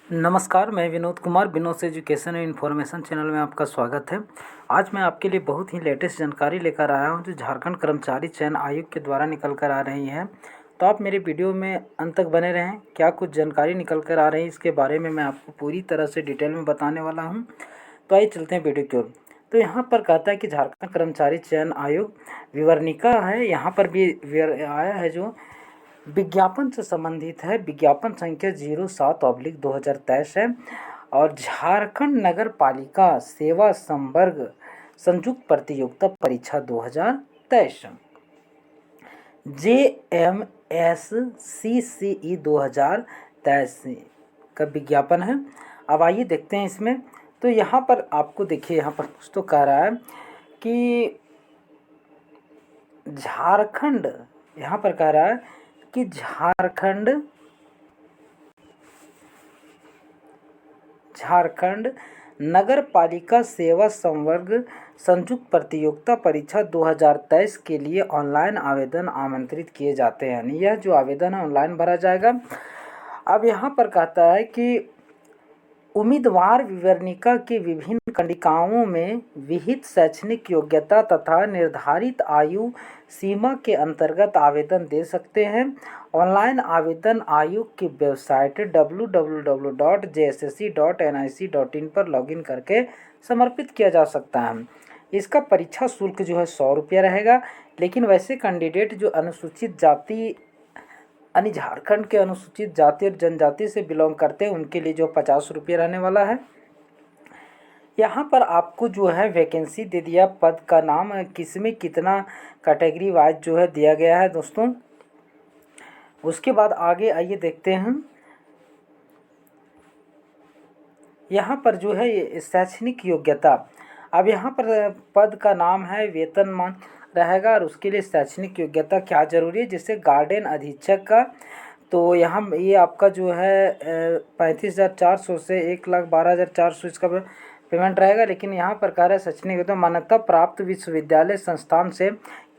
नमस्कार, मैं Vinod Kumar Vinod education and information channel में आपका स्वागत है। आज मैं आपके लिए बहुत ही लेटेस्ट जानकारी लेकर आया हूं जो झारखंड कर्मचारी चयन आयोग के द्वारा निकल कर आ रही है। तो आप मेरे वीडियो में अंत तक बने रहें। क्या कुछ जानकारी निकल कर आ रही है इसके बारे में मैं आपको पूरी तरह से डिटेल में बताने वाला हूँ। तो आइए चलते हैं वीडियो की ओर। तो यहाँ पर कहता है कि झारखंड कर्मचारी चयन आयोग विवरणिका है, यहाँ पर भी आया है जो विज्ञापन से संबंधित है। विज्ञापन संख्या 07/2023 है और झारखंड नगर पालिका सेवा संवर्ग संयुक्त प्रतियोगिता परीक्षा 2023 JMSCCE 2023 का विज्ञापन है। अब आइए देखते हैं इसमें। तो यहाँ पर आपको देखिए, यहाँ पर कुछ तो कह रहा है कि झारखंड, यहाँ पर कह रहा है कि झारखंड नगर पालिका सेवा संवर्ग संयुक्त प्रतियोगिता परीक्षा 2023 के लिए ऑनलाइन आवेदन आमंत्रित किए जाते हैं। यह जो आवेदन है ऑनलाइन भरा जाएगा। अब यहाँ पर कहता है कि उम्मीदवार विवरणिका की विभिन्न कंडिकाओं में विहित शैक्षणिक योग्यता तथा निर्धारित आयु सीमा के अंतर्गत आवेदन दे सकते हैं। ऑनलाइन आवेदन आयोग की वेबसाइट www.jssc.nic.in पर लॉगिन करके समर्पित किया जा सकता है। इसका परीक्षा शुल्क जो है 100 रुपया रहेगा। लेकिन वैसे कैंडिडेट जो अनुसूचित जाति यानी झारखंड के अनुसूचित जाति और जनजाति से बिलोंग करते हैं उनके लिए जो 50 रुपये रहने वाला है। यहाँ पर आपको जो है वैकेंसी दे दिया, पद का नाम, किसमें कितना कैटेगरी वाइज जो है दिया गया है दोस्तों। उसके बाद आगे आइए देखते हैं। यहाँ पर जो है ये शैक्षणिक योग्यता, अब यहाँ पर पद का नाम है, वेतनमान रहेगा और उसके लिए शैक्षणिक योग्यता क्या जरूरी है, जैसे गार्डन अधीक्षक का। तो यहाँ ये आपका जो है 35,400 से 1,12,400 इसका पेमेंट रहेगा। लेकिन यहाँ पर कह रहा है शैक्षणिक योग्यता मान्यता प्राप्त विश्वविद्यालय संस्थान से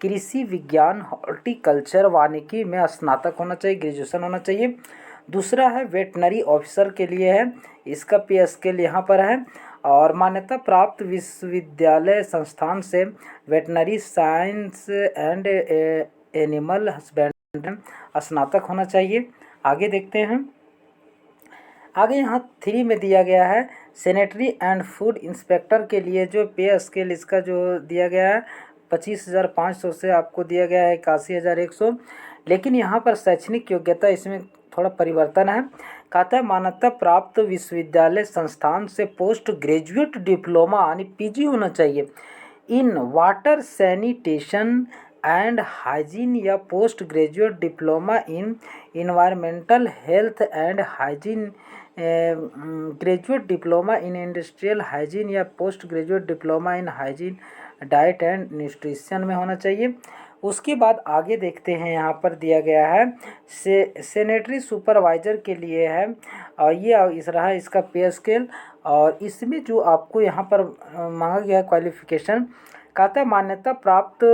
कृषि विज्ञान हॉर्टिकल्चर वानिकी में स्नातक होना चाहिए, ग्रेजुएशन होना चाहिए। दूसरा है वेटनरी ऑफिसर के लिए है, इसका पे स्केल यहाँ पर है। और मान्यता प्राप्त विश्वविद्यालय संस्थान से veterinary science and animal husbandry स्नातक होना चाहिए। आगे देखते हैं। आगे यहाँ 3 में दिया गया है सैनिटरी एंड फूड इंस्पेक्टर के लिए जो पे स्केल इसका जो दिया गया है 25,500 से आपको दिया गया है 81,100। लेकिन यहाँ पर शैक्षणिक योग्यता इसमें थोड़ा परिवर्तन है। कहता है मान्यता प्राप्त विश्वविद्यालय संस्थान से पोस्ट ग्रेजुएट डिप्लोमा यानी पीजी होना चाहिए in water sanitation and hygiene या post graduate diploma in environmental health and hygiene, graduate diploma in industrial hygiene या post graduate diploma in hygiene diet and nutrition में होना चाहिए। उसके बाद आगे देखते हैं। यहाँ पर दिया गया है सैनिटरी सुपरवाइज़र के लिए है और ये इस रहा इसका पे स्केल। और इसमें जो आपको यहाँ पर मांगा गया क्वालिफिकेशन, कहता है मान्यता प्राप्त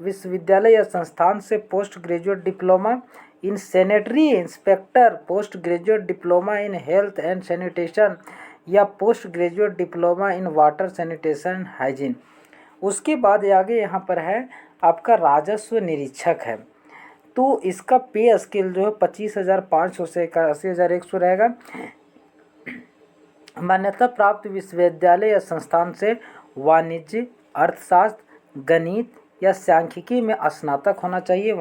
विश्वविद्यालय या संस्थान से post graduate diploma in sanitary inspector, post graduate diploma in health and sanitation या post graduate diploma in water sanitation hygiene. उसके बाद आगे यहाँ पर है आपका राजस्व निरीक्षक है। तो इसका पे स्केल जो है 25,500 से 81,100 रहेगा। मान्यता प्राप्त विश्वविद्यालय या संस्थान से वाणिज्य, अर्थशास्त्र, गणित या सांख्यिकी में स्नातक होना चाहिए।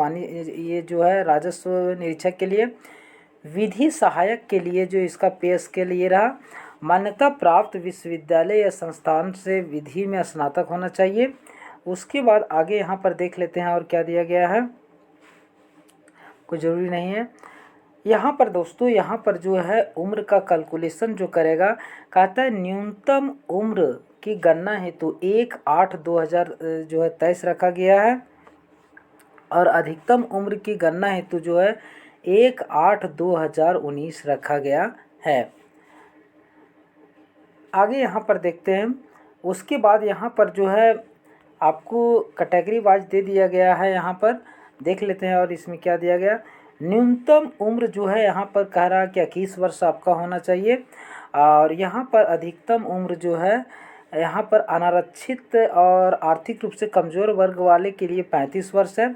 ये जो है राजस्व निरीक्षक के लिए। विधि सहायक के लिए जो इसका पे स्केल ये रहा, मान्यता प्राप्त विश्वविद्यालय या संस्थान से विधि में स्नातक होना चाहिए। उसके बाद आगे यहाँ पर देख लेते हैं और क्या दिया गया है, कोई ज़रूरी नहीं है। यहाँ पर दोस्तों, यहाँ पर जो है उम्र का कैलकुलेशन जो करेगा, कहता है न्यूनतम उम्र की गणना हेतु 1/8/2023 रखा गया है और अधिकतम उम्र की गणना हेतु जो है 1/8/2019 रखा गया है। आगे यहाँ पर देखते हैं। उसके बाद यहाँ पर जो है आपको कैटेगरी वाइज दे दिया गया है, यहाँ पर देख लेते हैं। और इसमें क्या दिया गया, न्यूनतम उम्र जो है यहाँ पर कह रहा है कि 21 वर्ष आपका होना चाहिए। और यहाँ पर अधिकतम उम्र जो है यहाँ पर अनारक्षित और आर्थिक रूप से कमज़ोर वर्ग वाले के लिए 35 वर्ष है।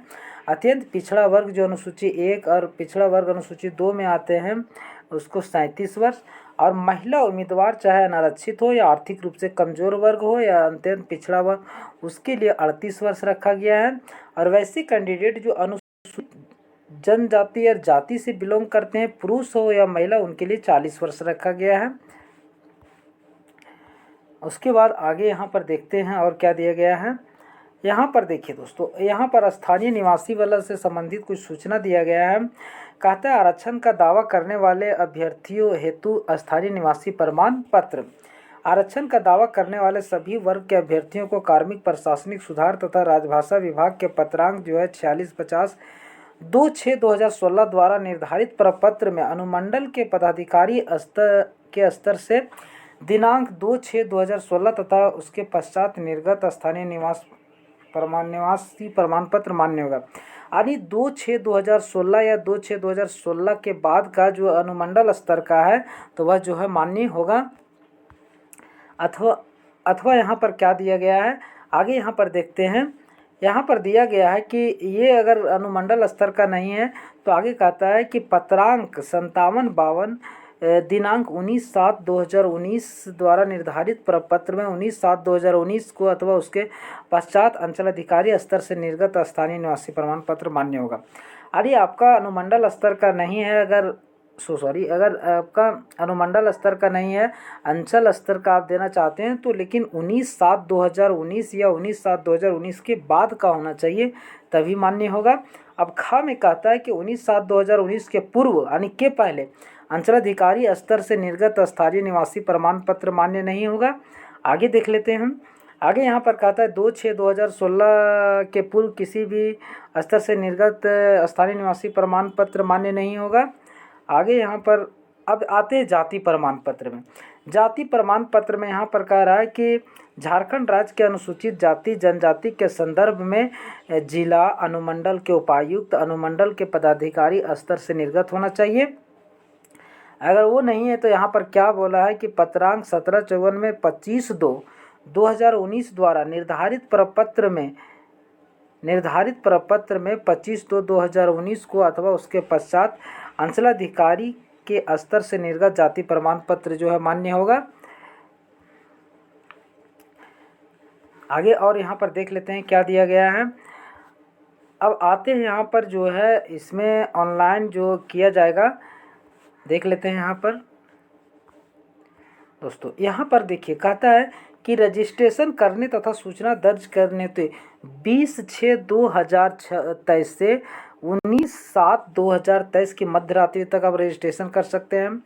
अत्यंत पिछड़ा वर्ग जो अनुसूची 1 और पिछड़ा वर्ग अनुसूची 2 में आते हैं उसको 37 वर्ष। और महिला उम्मीदवार चाहे अनारक्षित हो या आर्थिक रूप से कमज़ोर वर्ग हो या अत्यंत पिछड़ा वर्ग उसके लिए 38 वर्ष रखा गया है। और वैसे कैंडिडेट जो अनुसूचित जनजाति या जाति से बिलोंग करते हैं पुरुष हो या महिला उनके लिए 40 वर्ष रखा गया है। उसके बाद आगे यहाँ पर देखते हैं और क्या दिया गया है। यहाँ पर देखिए दोस्तों, यहाँ पर स्थानीय निवासी बल से संबंधित कुछ सूचना दिया गया है। कहता है आरक्षण का दावा करने वाले अभ्यर्थियों हेतु स्थानीय निवासी प्रमाण पत्र। आरक्षण का दावा करने वाले सभी वर्ग के अभ्यर्थियों को कार्मिक प्रशासनिक सुधार तथा राजभाषा विभाग के पत्रांक जो है 4650 2/6/2016 द्वारा निर्धारित प्रपत्र में अनुमंडल के पदाधिकारी स्तर से दिनांक 2/6/2016 तथा उसके पश्चात निर्गत स्थानीय निवासी प्रमाण पत्र मान्य होगा। यानी 2/6/2016 या 2/6/2016 के बाद का जो अनुमंडल स्तर का है तो वह जो है मान्य होगा। अथवा यहाँ पर क्या दिया गया है, आगे यहाँ पर देखते हैं। यहाँ पर दिया गया है कि ये अगर अनुमंडल स्तर का नहीं है तो आगे कहता है कि पत्रांक 5752 दिनांक 19/7/2019 द्वारा निर्धारित प्रपत्र में 19/7/2019 को अथवा उसके पश्चात अंचलाधिकारी स्तर से निर्गत स्थानीय निवासी प्रमाण पत्र मान्य होगा। अरे आपका अनुमंडल स्तर का नहीं है अगर आपका अनुमंडल स्तर का नहीं है, अंचल स्तर का आप देना चाहते हैं तो लेकिन 19/7/2019 या 19/7/2019 के बाद का होना चाहिए तभी मान्य होगा। अब खा में कहता है कि 19/7/2019 के पूर्व यानी के पहले अंचलाधिकारी स्तर से निर्गत स्थानीय निवासी प्रमाण पत्र मान्य नहीं होगा। आगे देख लेते हैं हम। आगे यहाँ पर कहता है 2/6/2016 के पूर्व किसी भी स्तर से निर्गत स्थानीय निवासी प्रमाण पत्र मान्य नहीं होगा। आगे यहाँ पर अब आते हैं जाति प्रमाण पत्र में। जाति प्रमाण पत्र में यहाँ पर कह रहा है कि झारखंड राज्य के अनुसूचित जाति जनजाति के संदर्भ में जिला अनुमंडल के उपायुक्त अनुमंडल के पदाधिकारी स्तर से निर्गत होना चाहिए। अगर वो नहीं है तो यहाँ पर क्या बोला है कि पत्रांक 1754 में 25/2/2019 द्वारा निर्धारित प्रपत्र में 25/2/2019 को अथवा उसके पश्चात अंचलाधिकारी के स्तर से निर्गत जाति प्रमाण पत्र जो है मान्य होगा। आगे और यहाँ पर देख लेते हैं क्या दिया गया है। अब आते हैं यहाँ पर जो है इसमें ऑनलाइन जो किया जाएगा देख लेते हैं। यहाँ पर दोस्तों यहाँ पर देखिए कहता है कि रजिस्ट्रेशन करने तथा सूचना दर्ज करने तो 20/6/2023 से 19/7/2023 की मध्य रात्रि तक आप रजिस्ट्रेशन कर सकते हैं।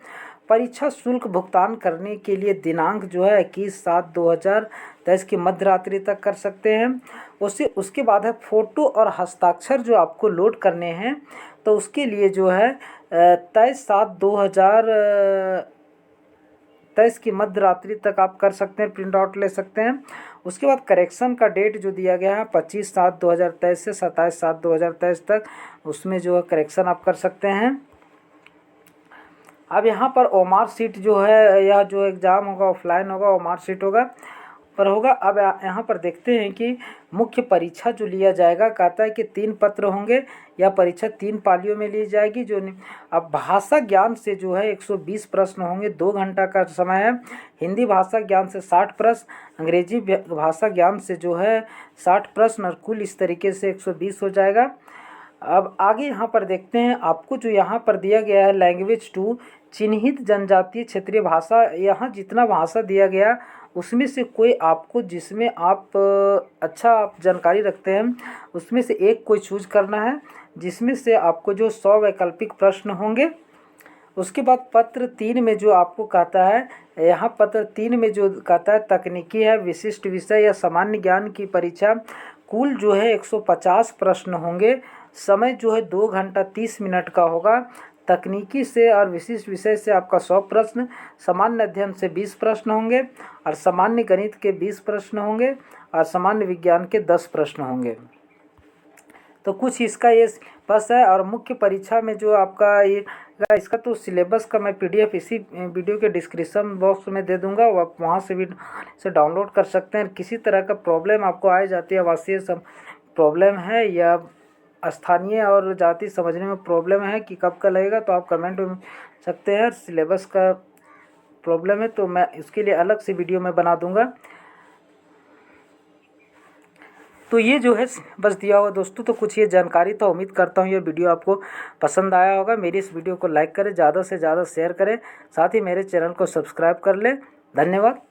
परीक्षा शुल्क भुगतान करने के लिए दिनांक जो है 21/7/2023 की मध्य रात्रि तक कर सकते हैं। उसके बाद है फ़ोटो और हस्ताक्षर जो आपको लोड करने हैं तो उसके लिए जो है 23/7/2023 की मध्य रात्रि तक आप कर सकते हैं, प्रिंट आउट ले सकते हैं। उसके बाद करेक्शन का डेट जो दिया गया है 25/7/2023 से 27/7/2023 तक, उसमें जो है करेक्शन आप कर सकते हैं। अब यहाँ पर ओमार सीट जो है यह जो एग्ज़ाम होगा ऑफलाइन होगा, ओमार सीट होगा। अब यहाँ पर देखते हैं कि मुख्य परीक्षा जो लिया जाएगा कहता है कि 3 पत्र होंगे या परीक्षा 3 पालियों में ली जाएगी। अब भाषा ज्ञान से जो है 120 प्रश्न होंगे, 2 घंटा का समय है। हिंदी भाषा ज्ञान से 60 प्रश्न, अंग्रेजी भाषा ज्ञान से जो है 60 प्रश्न और कुल इस तरीके से 120 हो जाएगा। अब आगे यहाँ पर देखते हैं आपको जो यहाँ पर दिया गया है लैंग्वेज 2 चिन्हित जनजातीय क्षेत्रीय भाषा, यहाँ जितना भाषा दिया गया उसमें से कोई आपको जिसमें आप आप जानकारी रखते हैं उसमें से एक कोई चूज करना है, जिसमें से आपको जो 100 वैकल्पिक प्रश्न होंगे। उसके बाद पत्र 3 में जो आपको कहता है, यहाँ पत्र 3 में जो कहता है तकनीकी है, विशिष्ट विषय या सामान्य ज्ञान की परीक्षा, कुल जो है 150 प्रश्न होंगे। समय जो है 2 घंटा 30 मिनट का होगा। तकनीकी से और विशिष्ट विषय से आपका 100 प्रश्न, सामान्य अध्ययन से 20 प्रश्न होंगे और सामान्य गणित के 20 प्रश्न होंगे और सामान्य विज्ञान के 10 प्रश्न होंगे। तो कुछ इसका ये बस है। और मुख्य परीक्षा में जो आपका ये इसका तो सिलेबस का मैं PDF इसी वीडियो के डिस्क्रिप्शन बॉक्स में दे दूंगा, आप वहाँ से भी से डाउनलोड कर सकते हैं। किसी तरह का प्रॉब्लम आपको आ जाती है, आवासीय सब प्रॉब्लम है या स्थानीय और जाति समझने में प्रॉब्लम है कि कब का लगेगा, तो आप कमेंट में सकते हैं। सिलेबस का प्रॉब्लम है तो मैं इसके लिए अलग से वीडियो में बना दूंगा। तो ये जो है बस दिया हुआ दोस्तों, तो कुछ ये जानकारी था। उम्मीद करता हूँ ये वीडियो आपको पसंद आया होगा। मेरी इस वीडियो को लाइक करें, ज़्यादा से ज़्यादा शेयर करें, साथ ही मेरे चैनल को सब्सक्राइब कर लें। धन्यवाद।